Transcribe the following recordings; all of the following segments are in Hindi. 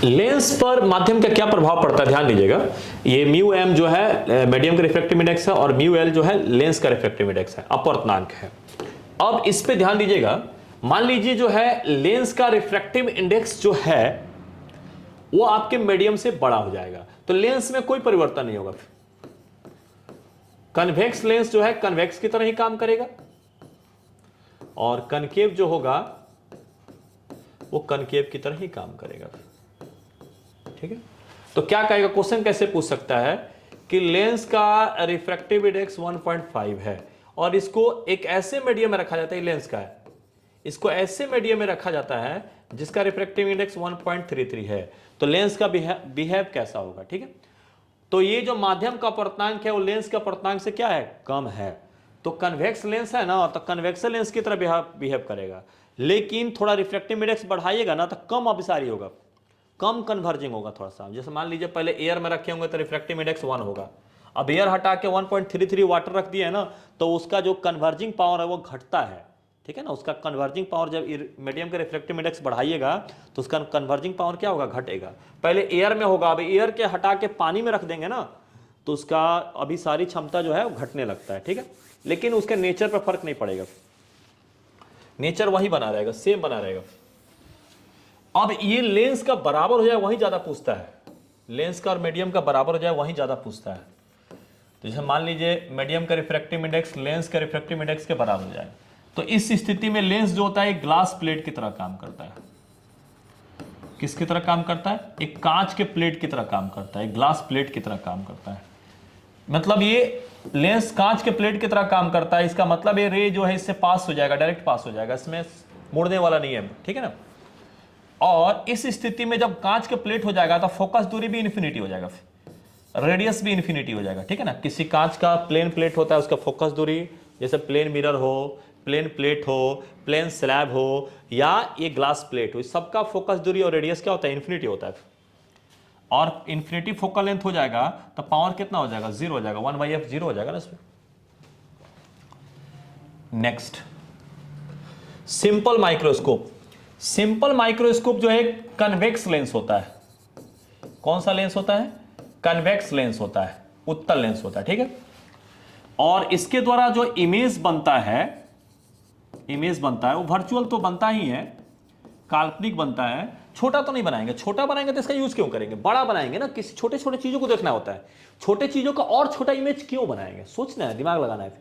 लेंस पर माध्यम का क्या प्रभाव पड़ता है, ध्यान दीजिएगा। ये म्यू एम जो है मीडियम का रिफ्रैक्टिव इंडेक्स है और म्यू एल जो है लेंस का रिफ्रैक्टिव इंडेक्स है, अपवर्तनांक है। अब इस पे ध्यान दीजिएगा, मान लीजिए जो है लेंस का रिफ्रैक्टिव इंडेक्स जो है वो आपके मीडियम से बड़ा हो जाएगा, तो लेंस में कोई परिवर्तन नहीं होगा। कन्वेक्स लेंस जो है कन्वेक्स की तरह ही काम करेगा और कनकेव जो होगा वो कनकेव की तरह ही काम करेगा। ठीक है, तो क्या कहेगा, क्वेश्चन कैसे पूछ सकता है कि लेंस का रिफ्रैक्टिव इंडेक्स 1.5 है और इसको एक ऐसे मीडियम में रखा जाता है, लेंस का है, इसको ऐसे मीडियम में रखा जाता है जिसका रिफ्रैक्टिव इंडेक्स 1.33 है, तो लेंस का बिहेव कैसा होगा। ठीक है, तो ये जो माध्यम का अपवर्तनांक है वो लेंस के अपवर्तनांक से क्या है, कम है, तो कन्वेक्स लेंस है ना, तो कन्वेक्स लेंस की तरह बिहेव करेगा। लेकिन थोड़ा रिफ्रैक्टिव इंडेक्स बढ़ाइएगा ना तो कम अभिसारी होगा, कम कन्वर्जिंग होगा थोड़ा सा। जैसे मान लीजिए पहले एयर में रखे होंगे तो रिफ्रैक्टिव इंडेक्स 1 होगा, अब एयर हटा के 1.33 वाटर रख दिया है ना, तो उसका जो कन्वर्जिंग पावर है वो घटता है। ठीक है ना, उसका कन्वर्जिंग पावर, जब मीडियम का रिफ्रैक्टिव इंडेक्स बढ़ाइएगा तो उसका कन्वर्जिंग पावर क्या होगा, घटेगा। पहले एयर में होगा, अब एयर के हटा के पानी में रख देंगे ना तो उसका अभी सारी क्षमता जो है वो घटने लगता है। ठीक है, लेकिन उसके नेचर पर फर्क नहीं पड़ेगा, नेचर वही बना रहेगा, सेम बना रहेगा। अब ये लेंस का बराबर हो जाए वही ज्यादा पूछता है, लेंस का और मीडियम का बराबर हो जाए वही ज्यादा पूछता है। तो जैसे मान लीजिए मीडियम का रिफ्रैक्टिव इंडेक्स लेंस का रिफ्रैक्टिव इंडेक्स के बराबर हो जाए, तो इस स्थिति में लेंस जो होता है एक ग्लास प्लेट की तरह काम करता है। किसकी तरह काम करता है, एक कांच के प्लेट की तरह काम करता है, एक ग्लास प्लेट की तरह काम करता है। मतलब ये लेंस कांच के प्लेट की तरह काम करता है, इसका मतलब ये रे जो है इससे पास हो जाएगा, डायरेक्ट पास हो जाएगा, इसमें मुड़ने वाला नहीं है। ठीक है ना, और इस स्थिति में जब कांच के प्लेट हो जाएगा तो फोकस दूरी भी इन्फिनिटी हो जाएगा, रेडियस भी इन्फिनिटी हो जाएगा। ठीक है ना, किसी कांच का प्लेन प्लेट होता है उसका फोकस दूरी, जैसे प्लेन मिरर हो, प्लेन प्लेट हो, प्लेन स्लैब हो या ये ग्लास प्लेट हो, सबका फोकस दूरी और रेडियस क्या होता है, इन्फिनिटी होता है। और इन्फिनिटी फोकल लेंथ हो जाएगा तो पावर कितना हो जाएगा, 0 हो जाएगा, 1/f 0 हो जाएगा ना इसमें। Next, simple microscope. Simple microscope जो है कन्वेक्स लेंस होता है। कौन सा लेंस होता है, कन्वेक्स लेंस होता है, उत्तल लेंस होता है। ठीक है, और इसके द्वारा जो इमेज बनता है वो वर्चुअल तो बनता ही है, काल्पनिक बनता है, छोटा तो नहीं बनाएंगे। छोटा बनाएंगे तो इसका यूज क्यों करेंगे, बड़ा बनाएंगे ना, किसी छोटे छोटे चीजों को देखना होता है, छोटे चीजों का और छोटा इमेज क्यों बनाएंगे, सोचना है, दिमाग लगाना है।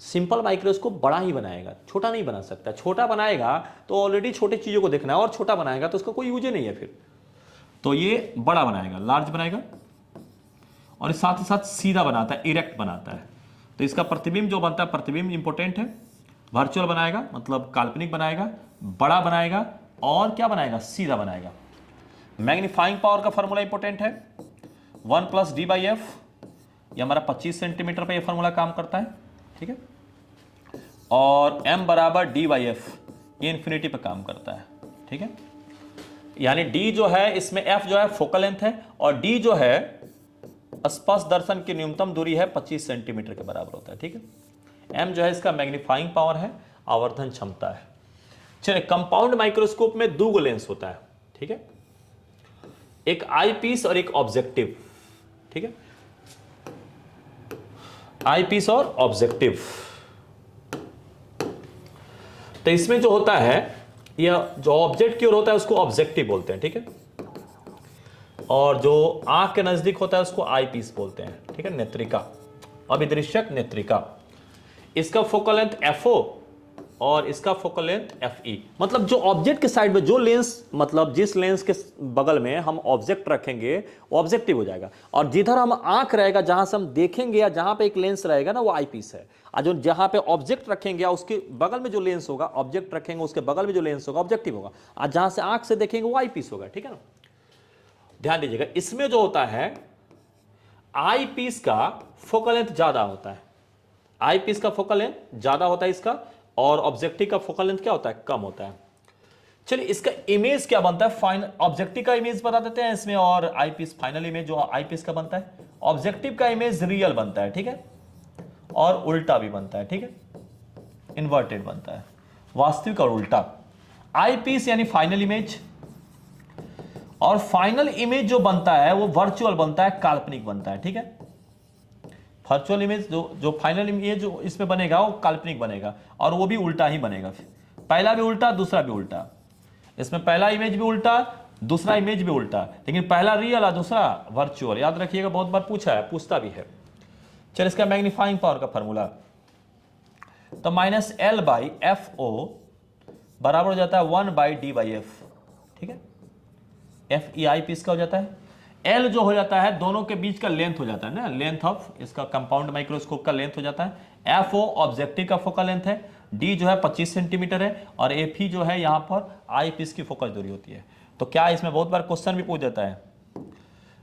सिंपल माइक्रोस्कोप बड़ा ही बनाएगा, छोटा नहीं बना सकता। छोटा बनाएगा तो ऑलरेडी छोटे चीजों को देखना है, और छोटा बनाएगा तो उसका कोई यूज ही नहीं है फिर, तो ये बड़ा बनाएगा, लार्ज बनाएगा, और साथ ही साथ सीधा बनाता है, इरेक्ट बनाता है। तो इसका प्रतिबिंब जो बनता है, प्रतिबिंब इंपॉर्टेंट है। वर्चुअल बनाएगा मतलब काल्पनिक बनाएगा, बड़ा बनाएगा, और क्या बनाएगा, सीधा बनाएगा। मैग्नीफाइंग पावर का फॉर्मूला इंपॉर्टेंट है, 1+d/f, ये हमारा 25 सेंटीमीटर पे ये फॉर्मूला काम करता है। ठीक है, और m = d/f, ये इंफिनिटी पे काम करता है। ठीक है, यानी d जो है इसमें, f जो है फोकल लेंथ है, और d जो है स्पर्श दर्शन की न्यूनतम दूरी है 25 सेंटीमीटर के बराबर होता है। ठीक है, m जो है इसका मैग्नीफाइंग पावर है, आवर्धन क्षमता है। चलिए, कंपाउंड माइक्रोस्कोप में 2 लेंस होता है। ठीक है, एक आई पीस और एक ऑब्जेक्टिव। ठीक है, आई पीस और ऑब्जेक्टिव। तो इसमें जो होता है, यह जो ऑब्जेक्ट की ओर होता है उसको ऑब्जेक्टिव बोलते हैं। ठीक है, और जो आंख के नजदीक होता है उसको आई पीस बोलते हैं। ठीक है, नेत्रिका, अभिदृश्यक नेत्रिका। इसका फोकल लेंथ FO और इसका फोकल लेंथ FE। मतलब जो ऑब्जेक्ट के साइड में जो लेंस, मतलब जिस लेंस के बगल में हम ऑब्जेक्ट रखेंगे वो ऑब्जेक्टिव हो जाएगा, और जिधर हम आंख रहेगा, जहां से हम देखेंगे या जहां पे एक लेंस रहेगा ना, वो आई पीस है। और जो जहां पे ऑब्जेक्ट रखेंगे उसके बगल में जो लेंस होगा, ऑब्जेक्ट रखेंगे उसके बगल में जो लेंस होगा ऑब्जेक्टिव होगा, और जहां से आंख से देखेंगे वो आई पीस होगा। ठीक है ना, ध्यान दीजिएगा, इसमें जो होता है आई पीस का फोकल लेंथ ज्यादा होता है, आई पीस का फोकल लेंथ ज्यादा होता है इसका, और ऑब्जेक्टिव का फोकल लेंथ क्या होता है, कम होता है। चलिए, इसका इमेज क्या बनता है, फाइनल ऑब्जेक्टिव का इमेज बता देते हैं इसमें, और आई पीस फाइनल इमेज जो आई पीस का बनता है। ऑब्जेक्टिव का इमेज रियल बनता है। ठीक है, और उल्टा भी बनता है। ठीक है, इन्वर्टेड बनता है, वास्तविक और उल्टा। आई पीस यानी फाइनल इमेज, और फाइनल इमेज जो बनता है वो वर्चुअल बनता है, काल्पनिक बनता है। ठीक है, वर्चुअल इमेज जो फाइनल इमेज जो इसमें बनेगा वो काल्पनिक बनेगा, और वो भी उल्टा ही बनेगा। पहला भी उल्टा, दूसरा भी उल्टा। इसमें पहला इमेज भी उल्टा, दूसरा इमेज भी उल्टा, लेकिन पहला रियल और दूसरा वर्चुअल। याद रखिएगा, बहुत बार पूछा है, पूछता भी है। चल इसका मैग्नीफाइंग पावर का फॉर्मूला, तो minus L by F O बराबर हो जाता है 1/d/f। ठीक है, एफ ई आई पीस का हो जाता है, एल जो हो जाता है दोनों के बीच का लेंथ हो जाता है ना, लेंथ ऑफ इसका कंपाउंड माइक्रोस्कोप का लेंथ हो जाता है। एफ ओ ऑब्जेक्टिव का फोकल लेंथ है, डी जो है 25 सेंटीमीटर है, और एफ ई जो है यहां पर आई पीस की फोकस दूरी होती है। तो क्या इसमें बहुत बार क्वेश्चन भी पूछ देता है,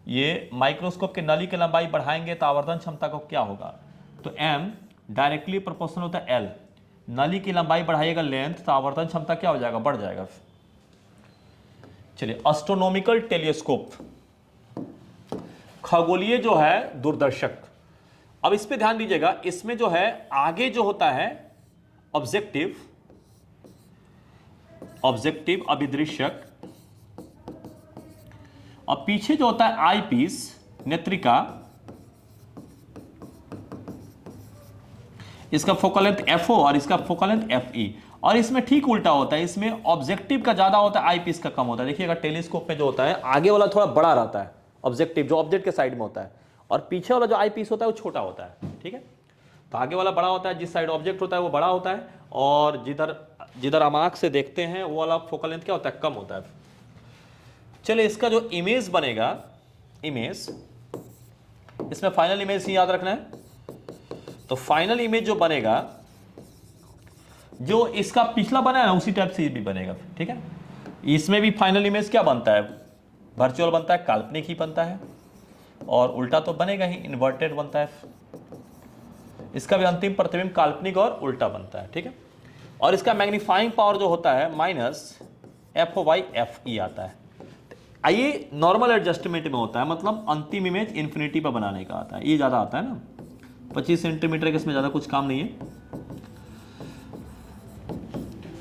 ये माइक्रोस्कोप के नली की लंबाई बढ़ाएंगे तो आवर्धन क्षमता को क्या होगा? तो एम डायरेक्टली प्रोपोर्शनल होता है एल, नली की लंबाई बढ़ाइएगा लेंथ तो आवर्धन क्षमता क्या हो जाएगा? बढ़ जाएगा। चलिए, एस्ट्रोनॉमिकल टेलीस्कोप, खगोलीय जो है दूरदर्शक। अब इस पे ध्यान दीजिएगा, इसमें जो है आगे जो होता है ऑब्जेक्टिव, ऑब्जेक्टिव अभिदृश्यक, और पीछे जो होता है आई पीस नेत्रिका, इसका फोकल लेंथ एफओ और इसका फोकल लेंथ एफ ई। और इसमें ठीक उल्टा होता है, इसमें ऑब्जेक्टिव का ज्यादा होता है, आई पीस का कम होता है। देखिएगा टेलीस्कोप में जो होता है आगे वाला थोड़ा बड़ा रहता है ऑब्जेक्टिव, जो ऑब्जेक्ट के साइड में होता है, और पीछे वाला जो आई पीस होता है वो छोटा होता है। ठीक है, तो आगे वाला बड़ा होता है, जिस साइड ऑब्जेक्ट होता है वो बड़ा होता है, और जिधर जिधर हम आंख से देखते हैं वो वाला फोकल लेंथ क्या होता है? कम होता है। चलिए, इसका जो इमेज बनेगा, इमेज, इसमें फाइनल इमेज ही याद रखना है। तो फाइनल इमेज जो बनेगा, जो इसका पिछला बना है ना उसी टाइप से ये भी बनेगा। ठीक है, इसमें भी फाइनल इमेज क्या बनता है? वर्चुअल बनता है, काल्पनिक ही बनता है, और उल्टा तो बनेगा ही, इन्वर्टेड बनता है। इसका भी अंतिम प्रतिबिंब काल्पनिक और उल्टा बनता है। ठीक है, और इसका मैग्नीफाइंग पावर जो होता है minus F O by F E आता है। ये नॉर्मल एडजस्टमेंट में होता है, मतलब अंतिम इमेज इन्फिनिटी पर बनाने का आता है, ये ज्यादा आता है ना, 25 सेंटीमीटर के, इसमें ज्यादा कुछ काम नहीं है।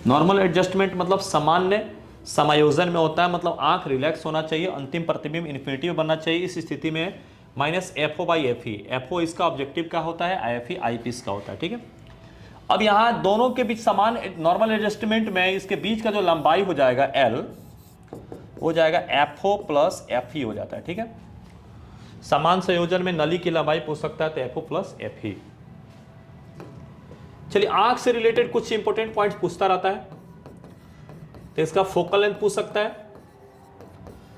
नॉर्मल एडजस्टमेंट मतलब सामान्य समायोजन में होता है, मतलब आंख रिलैक्स होना चाहिए, अंतिम प्रतिबिंब इन्फिनिटी में बनना चाहिए। इस स्थिति में minus F O by F E, F O इसका ऑब्जेक्टिव का होता है, एफ ई आई पीस का होता है। ठीक है, अब यहां दोनों के बीच समान नॉर्मल एडजस्टमेंट में इसके बीच का जो लंबाई हो जाएगा एल, हो जाएगा F O plus F E हो जाता है। ठीक है, समान संयोजन में नली की लंबाई पूछ सकता है तो F O plus F E. चलिए, आंख से रिलेटेड कुछ इंपॉर्टेंट पॉइंट्स पूछता रहता है, तो इसका फोकल लेंथ पूछ सकता है।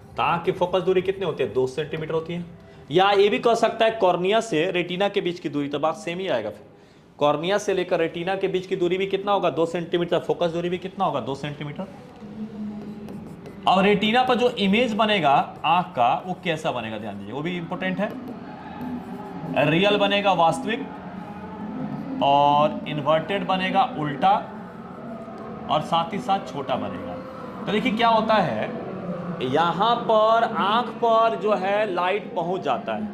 तो आंख की फोकस दूरी कितनी होती है? 2 सेंटीमीटर होती है। या ये भी कह सकता है कॉर्निया से रेटिना के बीच की दूरी, तो बात सेम ही आएगा। फिर कॉर्निया से लेकर रेटिना के बीच की दूरी भी कितना होगा? 2 सेंटीमीटर। फोकस दूरी भी कितना होगा? 2 सेंटीमीटर। और रेटिना पर जो इमेज बनेगा आंख का वो कैसा बनेगा? ध्यान दीजिए, वो भी इंपॉर्टेंट है। रियल बनेगा, वास्तविक, और इन्वर्टेड बनेगा, उल्टा, और साथ ही साथ छोटा बनेगा। तो देखिए क्या होता है, यहां पर आंख पर जो है लाइट पहुंच जाता है,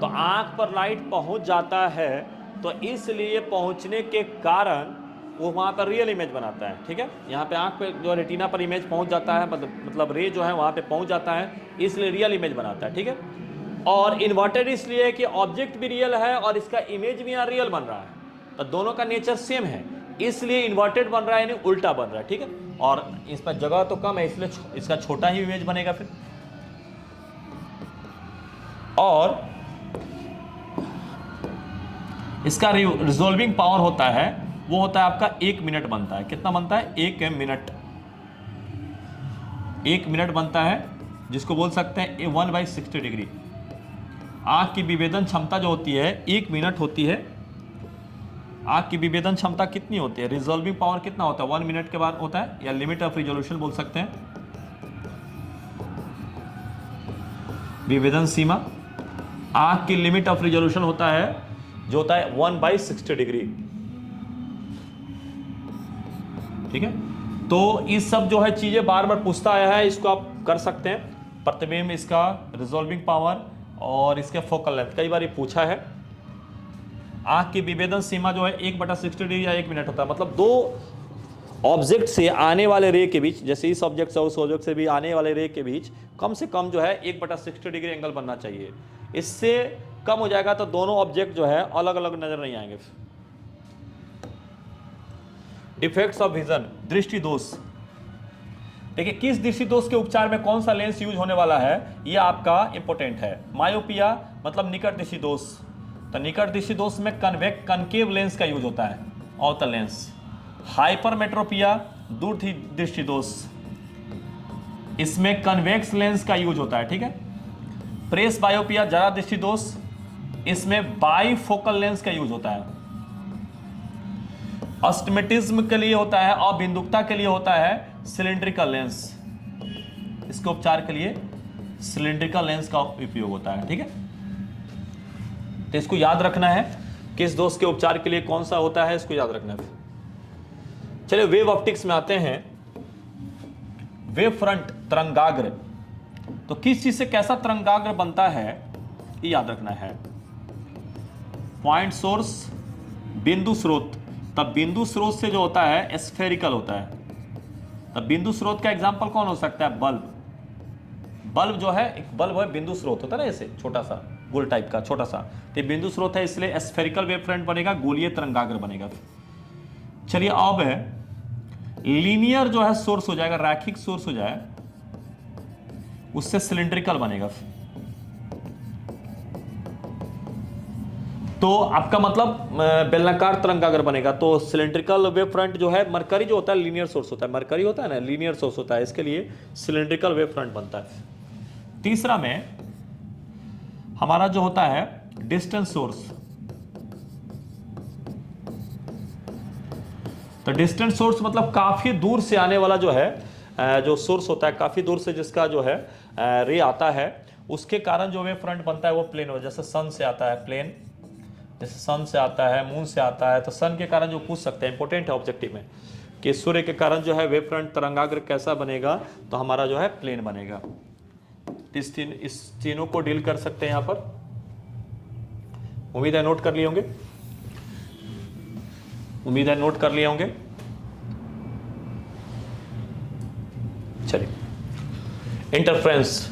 तो आंख पर लाइट पहुंच जाता है, तो इसलिए पहुंचने के कारण वो वहां पर रियल इमेज बनाता है। ठीक है, यहाँ पे आंख पे जो रेटिना पर इमेज पहुंच जाता है, मतलब रे जो है वहां पे पहुंच जाता है, इसलिए रियल इमेज बनाता है। ठीक है, और इन्वर्टेड इसलिए कि ऑब्जेक्ट भी रियल है और इसका इमेज भी यहाँ रियल बन रहा है, तो दोनों का नेचर सेम है, इसलिए इन्वर्टेड बन रहा है, यानी उल्टा बन रहा है। ठीक है, और इस पर जगह तो कम है, इसलिए इसका छोटा ही इमेज बनेगा फिर। और इसका रिजोल्विंग पावर होता है, वो होता है आपका 1 मिनट बनता है। कितना बनता है? 1 मिनट। 1 मिनट बनता है, जिसको बोल सकते हैं 1/60 डिग्री। आंख की विभेदन क्षमता जो होती है 1 मिनट होती है। आंख की विभेदन क्षमता कितनी होती है? रिजोल्विंग पावर कितना होता है? 1 मिनट के बाद होता है, या लिमिट ऑफ रिजोल्यूशन बोल सकते हैं, विभेदन सीमा। आंख की लिमिट ऑफ रिजोल्यूशन होता है जो होता है 1/60 डिग्री। ठीक है, तो इस सब जो है चीजें बार बार पूछता आया है, इसको आप कर सकते हैं। प्रतिबिंब, इसका रिजोल्विंग पावर, और इसके फोकल लेंथ, कई बार ये पूछा है। आंख की विभेदन सीमा जो है 1/60 डिग्री या 1 मिनट होता है, मतलब 2 ऑब्जेक्ट से आने वाले रे के बीच, जैसे इस ऑब्जेक्ट से और उस ऑब्जेक्ट से भी आने वाले रे के बीच कम से कम जो है 1/60 डिग्री एंगल बनना चाहिए। इससे कम हो जाएगा तो दोनों ऑब्जेक्ट जो है अलग अलग नजर नहीं आएंगे। डिफेक्ट्स ऑफ विजन, दृष्टि दोष। देखिए किस दृष्टि दोष के उपचार में कौन सा लेंस यूज होने वाला है, ये आपका इंपॉर्टेंट है। मायोपिया मतलब निकट दृष्टि दोष, तो निकट दृष्टि दोष में कनकेव लेंस का यूज होता है, अवतल लेंस। हाइपरमेट्रोपिया दूर दृष्टि दोष, इसमें कन्वेक्स लेंस का यूज होता है, ठीक है। प्रेस बायोपिया जरा दृष्टि दोष, इसमें बाइफोकल लेंस का यूज होता है। अस्टिमेटिज्म के लिए होता है, अबिंदुकता के लिए होता है सिलिंड्रिकल लेंस। इसके उपचार के लिए सिलिंड्रिकल लेंस का उपयोग होता है, ठीक है। तो इसको याद रखना है, किस दोष के उपचार के लिए कौन सा होता है, इसको याद रखना है। चलिए वेव ऑप्टिक्स में आते हैं। वेव फ्रंट तरंगाग्र, तो किस चीज से कैसा तरंगाग्र बनता है ये याद रखना है। पॉइंट सोर्स, बिंदु स्रोत, तब बिंदु स्रोत से जो होता है स्फेरिकल होता है। तब बिंदु स्रोत का एग्जांपल कौन हो सकता है, बल्ब। बल्ब जो है, एक बल्ब है, बिंदु स्रोत होता है ना, ऐसे छोटा सा गोल टाइप का छोटा सा, तो बिंदु स्रोत है, इसलिए स्फेरिकल वेव फ्रंट बनेगा, गोलीय तरंगाग्र बनेगा। चलिए अब है लीनियर जो है सोर्स हो जाएगा, रैखिक सोर्स हो जाए, उससे सिलिंड्रिकल बनेगा। तो आपका मतलब बेलनाकार तरंगाग्र बनेगा। तो सिलिंड्रिकल वेव फ्रंट जो है, मरकरी जो होता है लीनियर सोर्स होता है, मरकरी होता है ना लीनियर सोर्स होता है, इसके लिए सिलिंड्रिकल वेव फ्रंट बनता है। तीसरा में हमारा जो होता है डिस्टेंस सोर्स, तो डिस्टेंस सोर्स मतलब काफी दूर से आने वाला जो है जो सोर्स होता है, काफी दूर से जिसका जो है रे आता है, उसके कारण जो वेव फ्रंट बनता है वो प्लेन हो, जैसे सन से आता है प्लेन, जैसे सन से आता है, मून से आता है। तो सन के कारण जो पूछ सकते हैं, इंपॉर्टेंट है ऑब्जेक्टिव में, कि सूर्य के कारण जो है वेव फ्रंट तरंगाग्र कैसा बनेगा, तो हमारा जो है प्लेन बनेगा। इस तीनों को डील कर सकते हैं यहां पर। उम्मीद है नोट कर लिए होंगे, उम्मीद है नोट कर लिए होंगे। चलिए इंटरफ्रेंस,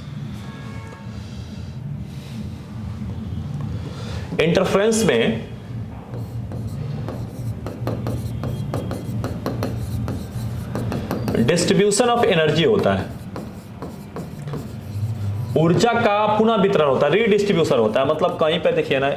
इंटरफ्रेंस में डिस्ट्रीब्यूशन ऑफ एनर्जी होता है, ऊर्जा का पुनः वितरण होता है, रीडिस्ट्रीब्यूशन होता है। मतलब कहीं पे देखिए ना,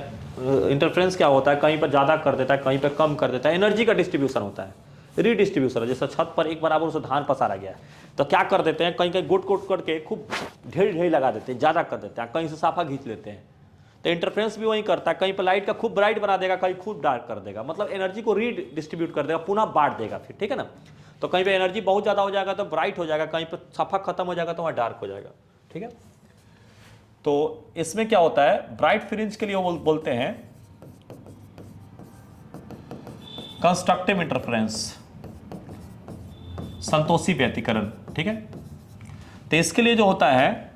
इंटरफ्रेंस क्या होता है, कहीं पर ज्यादा कर देता है, कहीं पर कम कर देता है, एनर्जी का डिस्ट्रीब्यूशन होता है। रीडिस्ट्रीब्यूशन, जैसे छत पर एक बराबर उसे धान पसारा गया है, तो क्या कर देते हैं, कहीं कहीं गोट गोट करके खूब ढेर ढेर लगा देते हैं, ज्यादा कर देते हैं, कहीं से साफा खींच लेते हैं। तो इंटरफ्रेंस भी वही करता है, कहीं पर लाइट का खूब ब्राइट बना देगा, कहीं खूब डार्क कर देगा, मतलब एनर्जी को रीडिस्ट्रीब्यूट कर देगा, पुनः बांट देगा फिर, ठीक है ना। तो कहीं पे एनर्जी बहुत ज्यादा हो जाएगा तो ब्राइट हो जाएगा, कहीं पर साफा खत्म हो जाएगा तो वहाँ डार्क हो जाएगा, ठीक है। तो इसमें क्या होता है, ब्राइट फ्रिंज के लिए वो बोलते हैं कंस्ट्रक्टिव इंटरफ्रेंस, संतोषी व्यतिकरण, ठीक है। तो इसके लिए जो होता है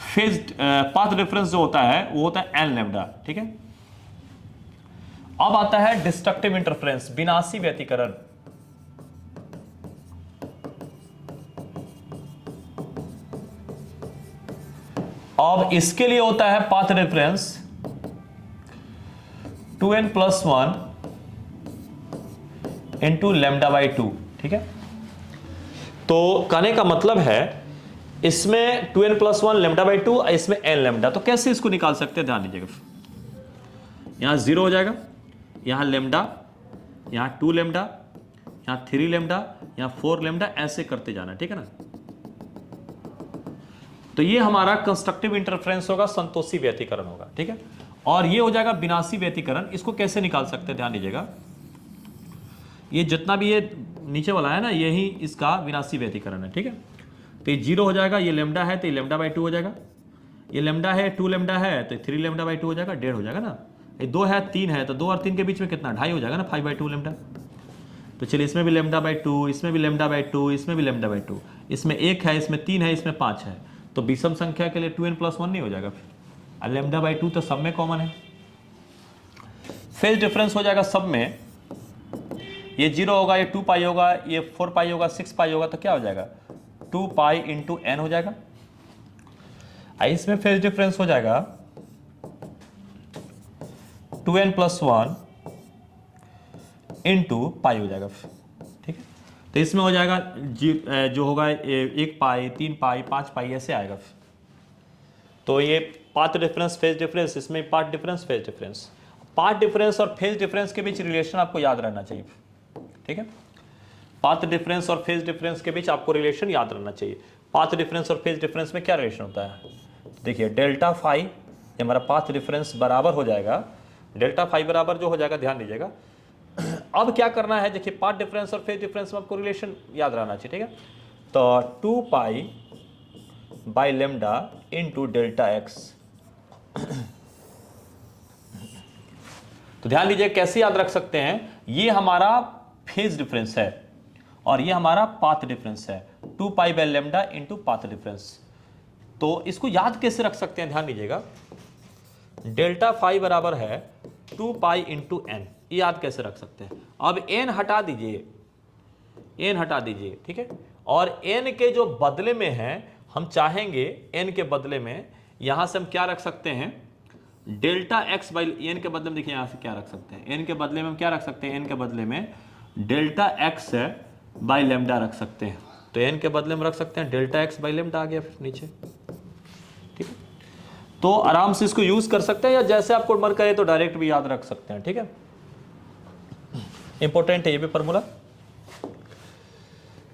फेज पाथ डिफरेंस जो होता है वो होता है एन लैम्डा, ठीक है। अब आता है डिस्ट्रक्टिव इंटरफ्रेंस, विनाशी व्यतिकरण। अब इसके लिए होता है पाथ डिफरेंस 2n+1 इंटू λ/2, ठीक है। तो कहने का मतलब है इसमें 2n+1 λ/2, इसमें n लैम्डा। तो कैसे इसको निकाल सकते हैं, ध्यान दीजिएगा। यहां 0 हो जाएगा, यहां लैम्डा, यहां 2 लैम्डा, यहां 3 लैम्डा, यहां 4 लैम्डा, ऐसे करते जाना, ठीक है ना। तो ये हमारा कंस्ट्रक्टिव इंटरफ्रेंस होगा, संतोषी व्यतिकरण होगा, ठीक है। और ये हो जाएगा विनाशी व्यतिकरण। इसको कैसे निकाल सकते हैं, ध्यान दीजिएगा। ये जितना भी ये नीचे वाला है ना, यही इसका विनाशी व्यतिकरण है, ठीक है। तो ये 0 हो जाएगा, ये लैम्डा है तो ये λ/2 हो जाएगा, ये लैम्डा है 2 लैम्डा है तो 3 λ/2 हो जाएगा, 1.5 हो जाएगा ना। ये 2 है 3 है तो 2 और 3 के बीच में कितना, 2.5 हो जाएगा ना, 5/2 लैम्डा। तो चलिए इसमें भी λ/2, इसमें भी λ/2, इसमें भी λ/2, इसमें 1 है, इसमें 3 है, इसमें 5 है। तो विषम संख्या के लिए 2n+1 नहीं हो जाएगा फिर, और λ/2 तो सब में कॉमन है। फेज डिफरेंस हो जाएगा सब में, ये 0 होगा, ये 2 पाई होगा, ये 4 पाई होगा, 6 पाई होगा, तो क्या हो जाएगा 2 पाई इंटू एन हो जाएगा। इसमें फेज डिफरेंस हो जाएगा 2n + 1 इंटू पाई हो जाएगा, ठीक है। तो इसमें हो जाएगा जो होगा 1 पाई, 3 पाई, 5 पाई, ऐसे आएगा। तो ये पाथ डिफरेंस, फेज डिफरेंस, इसमें path difference, phase difference. Path difference और फेज डिफरेंस के बीच रिलेशन आपको याद रहना चाहिए, ठीक है। पाथ डिफरेंस और फेज डिफरेंस के बीच आपको रिलेशन याद रहना चाहिए। पाथ डिफरेंस और फेज डिफरेंस में क्या रिलेशन होता है, देखिए डेल्टा फाई, ये हमारा पाथ डिफरेंस बराबर हो जाएगा, डेल्टा फाई बराबर जो हो जाएगा, ध्यान दीजिएगा। अब क्या करना है, देखिए पाथ डिफरेंस और फेज डिफरेंस में आपको रिलेशन याद रहना चाहिए, ठीक है। तो 2 pi by lambda into delta x. तो ध्यान दीजिए कैसे याद रख सकते हैं, ये हमारा फेज डिफरेंस है और ये हमारा पाथ डिफरेंस है, 2 pi by lambda into path difference. तो इसको याद कैसे रख सकते हैं, ध्यान दीजिएगा, डेल्टा फाई बराबर है 2 पाई इंटू एन, ये याद कैसे रख सकते हैं। अब एन हटा दीजिए, एन हटा दीजिए, ठीक है। और एन के जो बदले में है, हम चाहेंगे एन के बदले में यहां से हम क्या रख सकते हैं, डेल्टा एक्स बाई, एन के बदले में देखिए यहां से क्या रख सकते हैं, एन के बदले में हम क्या रख सकते हैं, एन के बदले में डेल्टा एक्स बाई लेमडा रख सकते हैं। तो एन के बदले में रख सकते हैं डेल्टा एक्स बाई लेमडा, आ गया फिर नीचे, ठीक है। तो आराम से इसको यूज कर सकते हैं, या जैसे आपको मन करे तो डायरेक्ट भी याद रख सकते हैं, ठीक है। इंपॉर्टेंट है ये भी फॉर्मूला।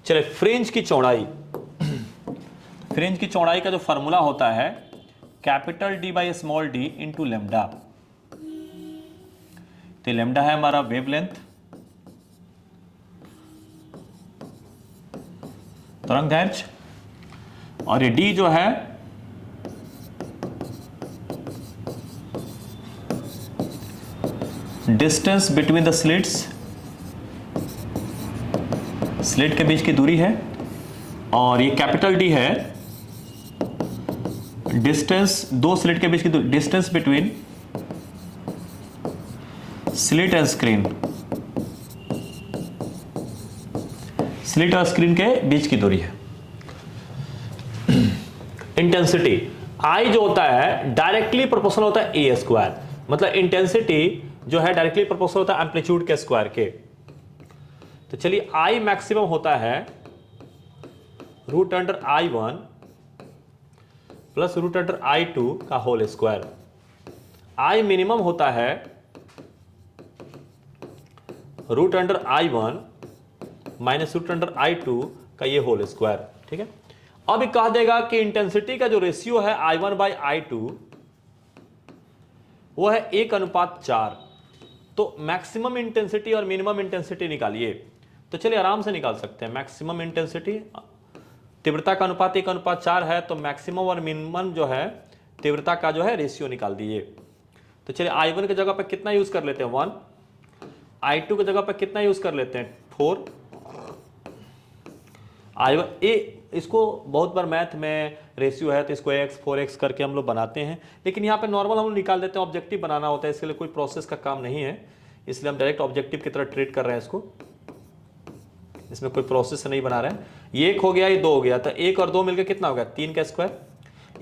चलिए फ्रिंज की चौड़ाई, फ्रिंज की चौड़ाई का जो फॉर्मूला होता है capital D by small D into lambda. तो लेमडा है हमारा वेवलेंथ, तरंगदैर्घ्य, और ये डी जो है distance between the slits, slit के बीच की दूरी है, और ये कैपिटल डी है डिस्टेंस, दो स्लिट के बीच की दूरी, distance between slit and screen, slit और स्क्रीन के बीच की दूरी है। इंटेंसिटी आई जो होता है डायरेक्टली प्रोपोर्शनल होता है ए स्क्वायर, मतलब इंटेंसिटी जो है डायरेक्टली प्रोपोर्शनल होता है एम्पलीट्यूड के स्क्वायर के। तो चलिए आई मैक्सिमम होता है √i1 प्लस √i2 का होल स्क्वायर, आई मिनिमम होता है √i1 माइनस √i2 का ये होल स्क्वायर, ठीक है। अब ये कह देगा कि इंटेंसिटी का जो रेशियो है i1/i2 वो है 1:4। तो मैक्सिमम इंटेंसिटी और मिनिमम इंटेंसिटी निकालिए। तो चलिए आराम से निकाल सकते हैं। मैक्सिमम इंटेंसिटी, तीव्रता का अनुपात 1:4 है, तो मैक्सिमम और मिनिमम जो है तीव्रता का जो है रेशियो निकाल दिए। तो चलिए i1 की जगह पर कितना यूज कर लेते हैं 1, i2 की जगह पर कितना यूज कर लेते हैं 4, i1 इसको बहुत बार मैथ में रेशियो है तो इसको x 4x करके हम लोग बनाते हैं, लेकिन यहाँ पे नॉर्मल हम लोग निकाल देते हैं। ऑब्जेक्टिव बनाना होता है, इसके लिए कोई प्रोसेस का काम नहीं है, इसलिए हम डायरेक्ट ऑब्जेक्टिव की तरह ट्रीट कर रहे हैं इसको, इसमें कोई प्रोसेस नहीं बना रहे हैं। ये 1 हो गया, ये 2 हो गया, तो 1 और 2 मिलकर कितना हो गया 3 का स्क्वायर,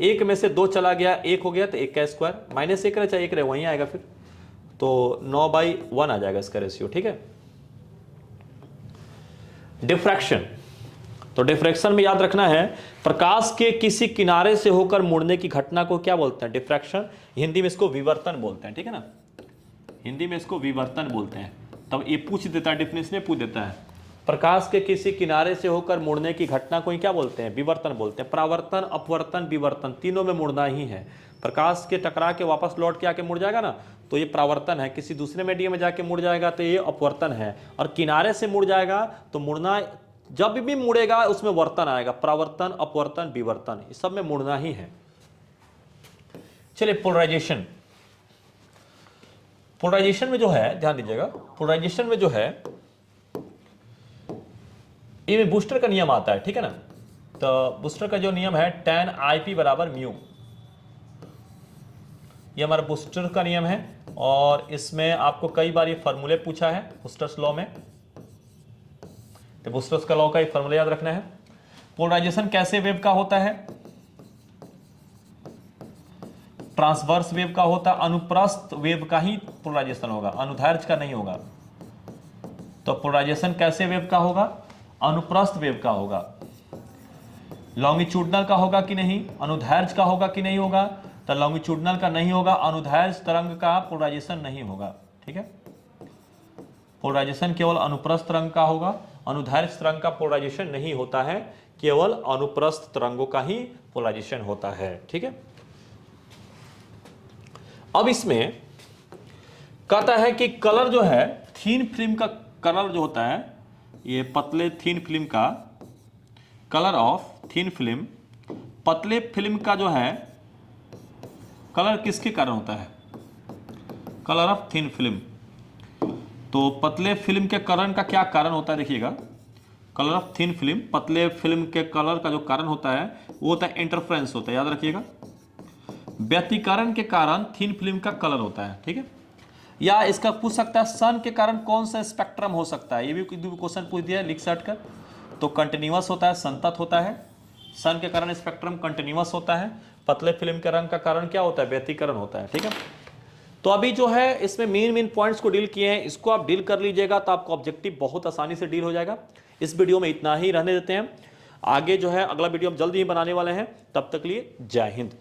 1 में से 2 चला गया 1 हो गया तो 1 का स्क्वायर, -1 रहे चाहे 1 रहे वहीं आएगा फिर, तो 9/1 आ जाएगा इसका रेशियो, ठीक है। डिफ्रैक्शन, तो डिफ्रैक्शन में याद रखना है प्रकाश के किसी किनारे से होकर मुड़ने की घटना को क्या बोलते हैं, डिफ्रैक्शन। हिंदी में इसको विवर्तन बोलते हैं, ठीक है ना, हिंदी में इसको विवर्तन बोलते हैं। तब ये पूछ देता है, डेफिनेशन पूछ देता है, प्रकाश के किसी किनारे से होकर मुड़ने की घटना को क्या बोलते हैं, विवर्तन बोलते हैं। परावर्तन, अपवर्तन, विवर्तन तीनों में मुड़ना ही है। प्रकाश के टकरा के वापस लौट के आके मुड़ जाएगा ना, तो ये परावर्तन है। किसी दूसरे मीडियम में जाके मुड़ जाएगा तो ये अपवर्तन है। और किनारे से मुड़ जाएगा तो मुड़ना, जब भी मुड़ेगा उसमें वर्तन आएगा, परावर्तन, अपवर्तन, विवर्तन, इस सब में मुड़ना ही है। चलिए पोलराइजेशन, पोलराइजेशन में जो है ध्यान दीजिएगा, पोलराइजेशन में जो है ये बूस्टर का नियम आता है, ठीक है ना। तो बूस्टर का जो नियम है tan IP बराबर म्यू, ये हमारा बूस्टर का नियम है। और इसमें आपको कई बार ये फॉर्मूले पूछा है बूस्टर्स लॉ में, तो बुस्टर्स का लॉ का एक फॉर्मूला याद रखना है। पोलराइजेशन कैसे वेव का होता है? ट्रांसवर्स वेव का होता है, अनुप्रस्थ वेव का ही पोलराइजेशन होगा, अनुदैर्ध्य का नहीं होगा। तो पोलराइजेशन कैसे वेव का होगा? अनुप्रस्थ वेव का होगा। लॉन्गिट्यूडनल का होगा कि नहीं? अनुदैर्ध्य का होगा कि नहीं होगा? तो लॉन्गिट्यूडनल का नहीं होगा, अनुदैर्ध्य तरंग का पोलराइजेशन नहीं होगा। ठीक है, पोलराइजेशन केवल अनुप्रस्थ तरंग का होगा, अनुदैर्ध्य तरंग का पोलराइजेशन नहीं होता है, केवल अनुप्रस्थ तरंगों का ही पोलराइजेशन होता है। ठीक है, अब इसमें कहता है कि कलर जो है, थीन फिल्म का कलर जो होता है, ये पतले थीन फिल्म का कलर ऑफ थीन फिल्म, पतले फिल्म का जो है कलर किसके कारण होता है? Colour of thin film. तो पतले फिल्म के कलर का क्या कारण होता है? देखिएगा, कलर ऑफ थीन फिल्म, पतले फिल्म के कलर का जो कारण होता है वो होता है इंटरफ्रेंस होता है, याद रखिएगा। व्यतिकरण के कारण थीन फिल्म का कलर होता है। ठीक है, या इसका पूछ सकता है सन के कारण कौन सा स्पेक्ट्रम हो सकता है, ये भी क्वेश्चन पूछ दिया है, लिख सट कर। तो कंटिन्यूअस होता है, संतत होता है। सन के कारण स्पेक्ट्रम कंटिन्यूअस होता है, पतले फिल्म के रंग का कारण क्या होता है? व्यतिकरण होता है। ठीक है, तो अभी जो है इसमें मेन पॉइंट्स को डील किए हैं, इसको आप डील कर लीजिएगा तो आपको ऑब्जेक्टिव बहुत आसानी से डील हो जाएगा। इस वीडियो में इतना ही रहने देते हैं, आगे जो है अगला वीडियो हम जल्दी ही बनाने वाले हैं। तब तक लिए जय हिंद।